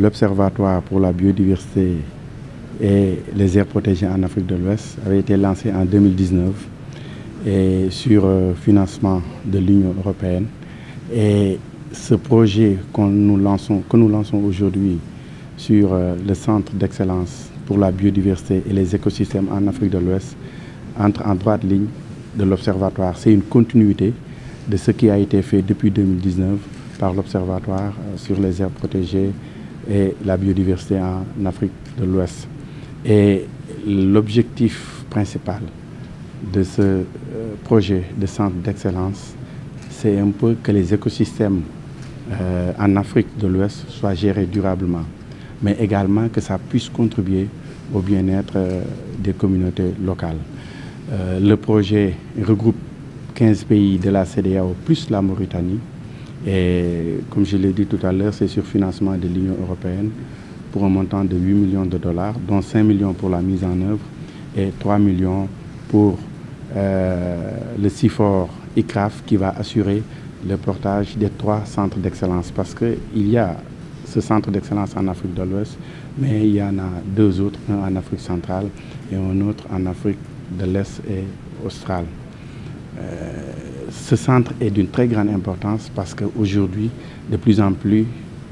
l'Observatoire pour la biodiversité et les aires protégées en Afrique de l'Ouest avait été lancé en 2019 et sur financement de l'Union européenne. Et ce projet que nous lançons aujourd'hui sur le Centre d'excellence pour la biodiversité et les écosystèmes en Afrique de l'Ouest entre en droite ligne de l'Observatoire. C'est une continuité de ce qui a été fait depuis 2019 par l'Observatoire sur les aires protégées et la biodiversité en Afrique de l'Ouest. Et l'objectif principal de ce projet de centre d'excellence, c'est un peu que les écosystèmes en Afrique de l'Ouest soient gérés durablement, mais également que ça puisse contribuer au bien-être des communautés locales. Le projet regroupe 15 pays de la CEDEAO plus la Mauritanie. Et comme je l'ai dit tout à l'heure, c'est sur financement de l'Union européenne pour un montant de 8 millions de dollars, dont 5 millions pour la mise en œuvre et 3 millions pour le CIFOR ICRAF qui va assurer le portage des 3 centres d'excellence. Parce qu'il y a ce centre d'excellence en Afrique de l'Ouest, mais il y en a 2 autres, un en Afrique centrale et un autre en Afrique de l'Est et australe. Ce centre est d'une très grande importance parce qu'aujourd'hui, de plus en plus,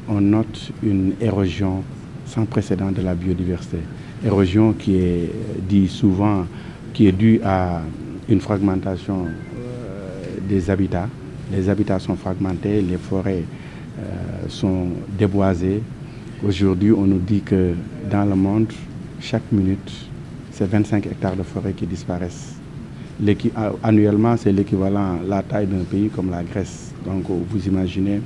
on note une érosion sans précédent de la biodiversité. Érosion qui est dit souvent, qui est due à une fragmentation des habitats. Les habitats sont fragmentés, les forêts sont déboisées. Aujourd'hui, on nous dit que dans le monde, chaque minute, c'est 25 hectares de forêt qui disparaissent. Annuellement, c'est l'équivalent de la taille d'un pays comme la Grèce. Donc, vous imaginez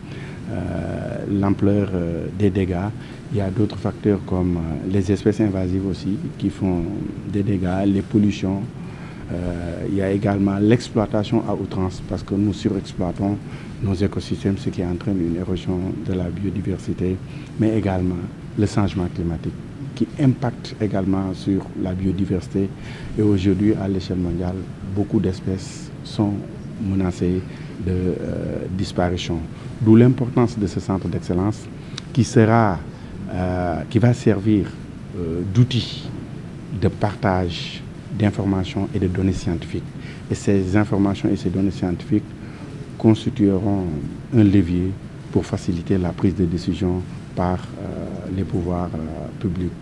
l'ampleur des dégâts. Il y a d'autres facteurs comme les espèces invasives aussi qui font des dégâts, les pollutions. Il y a également l'exploitation à outrance parce que nous surexploitons nos écosystèmes, ce qui entraîne une érosion de la biodiversité, mais également le changement climatique qui impacte également sur la biodiversité. Et aujourd'hui, à l'échelle mondiale, beaucoup d'espèces sont menacées de disparition. D'où l'importance de ce centre d'excellence qui va servir d'outil de partage d'informations et de données scientifiques. Et ces informations et ces données scientifiques constitueront un levier pour faciliter la prise de décision par les pouvoirs publics.